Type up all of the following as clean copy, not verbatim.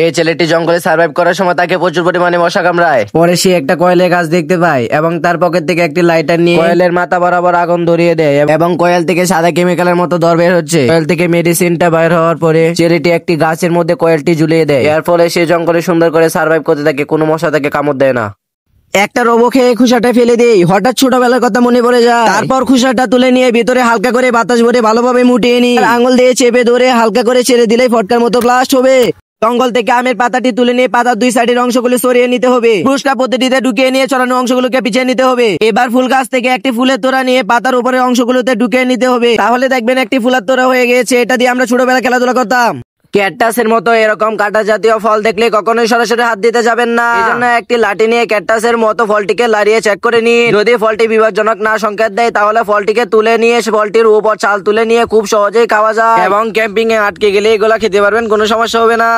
এই ছেলেটি জঙ্গলে সার্ভাইভ করার সময় তাকে প্রচুর পরিমাণে মশা কামড়ায়। পরে সে একটা কয়েলের গাছ দেখতে পায় এবং তার পকেট থেকে একটি লাইটার নিয়ে কয়েলের মাথা বরাবর আগুন ধরিয়ে দেয় এবং কয়েল থেকে সাদা কেমিক্যালের মতো দর বের হচ্ছে। কয়েল থেকে মেডিসিনটা বের হওয়ার পরে ছেলেটি একটি গাছের মধ্যে কয়েলটি ঝুলিয়ে দেয়। এর ফলে সে জঙ্গলে সুন্দর করে সার্ভাইভ করতে থাকে, কোনো মশা তাকে কামড় দেয় না। একটা রোবো খেয়ে খোসাটা ফেলে দেই, হঠাৎ ছোটবেলার কথা মনে পড়ে যায়। তারপর খোসাটা তুলে নিয়ে ভিতরে হালকা করে বাতাস ভরে ভালোভাবে মুটিয়ে নি, আঙুল দিয়ে চেপে ধরে হালকা করে ছেড়ে দিলেই ফটকার মতো ব্লাস্ট হবে। জঙ্গল থেকে আমের পাতাটি তুলে নিয়ে পাতার দুই সাইডের অংশগুলো সরিয়ে নিতে হবে। পুরস্কার পদ্ধতিতে ঢুকিয়ে নিয়ে ছড়ানো অংশগুলোকে পিছিয়ে নিতে হবে। এবার ফুল গাছ থেকে একটি ফুলের তোড়া নিয়ে পাতার উপরের অংশগুলোতে ঢুকিয়ে নিতে হবে, তাহলে দেখবেন একটি ফুলের তোড়া হয়ে গেছে। এটা দিয়ে আমরা ছোটবেলা খেলাধুলা করতাম। ক্যাকটাসের মতো এরকম কাঁটা জাতীয় ফল দেখলে কখনোই সরাসরি হাত দিতে যাবেন না। এজন্য একটি লাঠি নিয়ে ক্যাকটাসের মতো ফলটিকে লাড়িয়ে চেক করে নিন। যদি ফলটি বিপজ্জনক না সংকেত দেয় তাহলে ফলটিকে তুলে নিয়ে ফলটির উপর চাল তুলে নিয়ে খুব সহজেই খাওয়া যায় এবং ক্যাম্পিং এ আটকে গেলে এগুলা খেতে পারবেন, কোনো সমস্যা হবে না।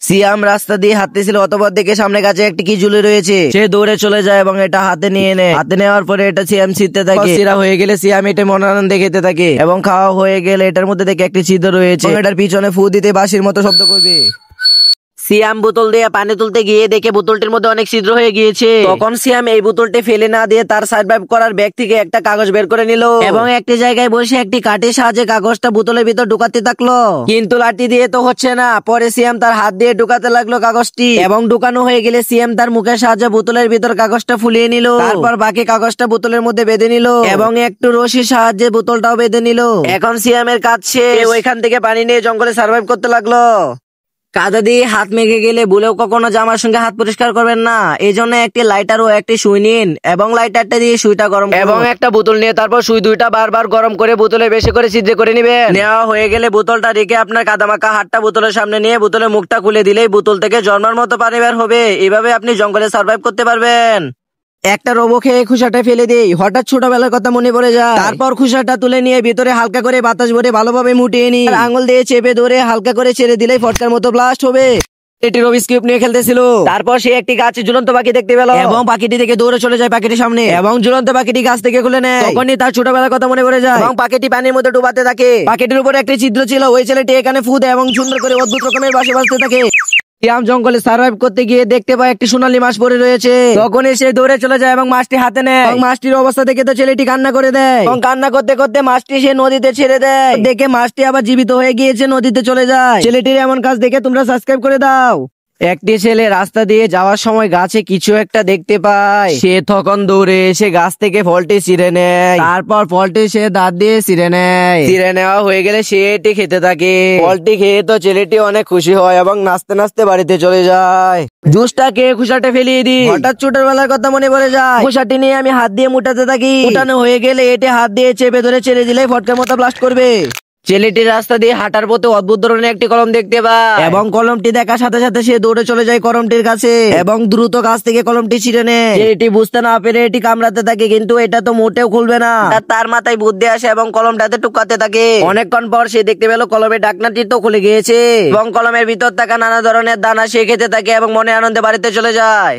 সিয়াম রাস্তা দিয়ে হাঁটতেছিল, অতঃপর দেখে সামনে কাছে একটি কি ঝুলে রয়েছে। সে দৌড়ে চলে যায় এবং এটা হাতে নিয়ে নেয়। হাতে নেওয়ার পরে এটা সিয়াম ছিঁড়তে থাকে। সিরা হয়ে গেলে সিয়াম এটা মনে আনন্দে খেতে থাকে এবং খাওয়া হয়ে গেলে এটার মধ্যে দেখে একটি ছিদ্র রয়েছে। এটার পিছনে ফু দিতে বাঁশির মতো শব্দ করবে। সিয়াম বোতল দিয়ে পানি তুলতে গিয়ে দেখে বোতলটির মধ্যে অনেক ছিদ্র হয়ে গিয়েছে। তখন সিয়াম এই বোতলটি ফেলে না দিয়ে তার সার্ভাইভ করার ব্যাগ থেকে একটা কাগজ বের করে নিল এবং একটি জায়গায় বসে একটি কাঠের সাহায্যে কাগজটা বোতলের ভিতর ঢুকাতে থাকলো। কিন্তু লাঠি দিয়ে তো হচ্ছে না। পরে সিয়াম তার হাত দিয়ে ঢুকাতে লাগলো কাগজটি এবং ঢুকানো হয়ে গেলে সিয়াম তার মুখের সাহায্যে বোতলের ভিতর কাগজটা ফুলিয়ে নিল। তারপর বাকি কাগজটা বোতলের মধ্যে বেঁধে নিল এবং একটু রশির সাহায্যে বোতলটাও বেঁধে নিল। এখন সিয়ামের কাজ শেষ। ওইখান থেকে পানি নিয়ে জঙ্গলে সার্ভাইভ করতে লাগলো। কাদা দিয়ে হাত মেখে গেলে ভুলেও কখনো জামার সঙ্গে হাত পরিষ্কার করবেন না। এই জন্য একটি লাইটার ও একটি সুই নিন এবং লাইটারটা দিয়ে সুইটা গরম এবং একটা বোতল নিয়ে তারপর সুই দুইটা বারবার গরম করে বোতলে বেশি করে ছিদ্র করে নিবেন। নেওয়া হয়ে গেলে বোতলটা রেখে আপনার কাদামাখা হাতটা বোতলের সামনে নিয়ে বোতলের মুখটা খুলে দিলেই বোতল থেকে ঝর্ণার মতো পানি বের হবে। এভাবে আপনি জঙ্গলে সার্ভাইভ করতে পারবেন। একটা রোবো খেয়ে খোসাটা ফেলে দেই, হঠাৎ ছোটবেলার কথা মনে পড়ে যায়। তারপর খোসাটা তুলে নিয়ে ভিতরে হালকা করে বাতাস ভরে ভালোভাবে মুটিয়ে নি, আঙুল দিয়ে চেপে ধরে হালকা করে ছেড়ে দিলেই ফটকার মতো ব্লাস্ট হবে। এটি রবিস কিউব নিয়ে খেলতেছিল। তারপর সে একটি গাছে ঝুলন্ত পাখি দেখতে পেল এবং পাখিটি থেকে দৌড়ে চলে যায় পাখিটির সামনে এবং ঝুলন্ত পাখিটি গাছ থেকে খুলে নেয়। তখনই তার ছোটবেলার কথা মনে পড়ে যায় এবং পাখিটি পানির মধ্যে ডুবাতে থাকে। পাখিটির উপরে একটি ছিদ্র ছিল। ওই ছেলেটি এখানে ফু দেয় এবং সুন্দর করে অদ্ভুত রকমের বাসে বাজতে থাকে। সিয়াম জঙ্গলে সার্ভাইভ করতে গিয়ে দেখতে পায় একটি সোনালী মাছ পড়ে রয়েছে। তখনই সে দৌড়ে চলে যায় এবং মাছটি হাতে নেয় এবং মাছটির অবস্থা দেখে তো ছেলেটি কান্না করে দেয় এবং কান্না করতে করতে মাছটি সে নদীতে ছেড়ে দেয়। দেখে মাছটি আবার জীবিত হয়ে গিয়েছে, নদীতে চলে যায়। ছেলেটির এমন কাজ দেখে তোমরা সাবস্ক্রাইব করে দাও। একটি ছেলে রাস্তা দিয়ে যাওয়ার সময় গাছে কিছু একটা দেখতে পায়। সে তখন দৌড়ে এসে গাছ থেকে ফলটি ছিঁড়ে নেয়। তারপর ফলটি সে দাঁত দিয়ে ছিঁড়ে নেয়। ছিঁড়ে নেওয়া হয়ে গেলে সে এটি খেতে থাকে। ফলটি খেয়ে তো ছেলেটি অনেক খুশি হয় এবং নাচতে নাচতে বাড়িতে চলে যায়। জুসটা খেয়ে খোসাটা ফেলিয়ে দিই। হঠাৎ ছোটবেলার কথা মনে পড়ে যায়। খোসাটি নিয়ে আমি হাত দিয়ে মুটাতে থাকি। মুটানো হয়ে গেলে এটি হাত দিয়ে চেপে ধরে ছেড়ে দিলে ফটকার মতো ব্লাস্ট করবে। ছেলেটি রাস্তা দিয়ে হাঁটার পথে অদ্ভুত ধরনের একটি কলম দেখতে পায় এবং কলমটি দেখার সাথে সাথে সে দৌড়ে চলে যায় কলমটির কাছে এবং দ্রুত গাছ থেকে কলমটি ছিঁড়ে নেয়। ছেলেটি বুঝতে না পেরে এটি কামড়াতে থাকে, কিন্তু এটা তো মোটেও খুলবে না। তার মাথায় বুদ্ধি আসে এবং কলমটাতে টুকাতে থাকে। অনেকক্ষণ পর সে দেখতে পেল কলমের ঢাকনাটি তো খুলে গিয়েছে এবং কলমের ভিতর থাকা নানা ধরনের দানা সে খেতে থাকে এবং মনে আনন্দে বাড়িতে চলে যায়।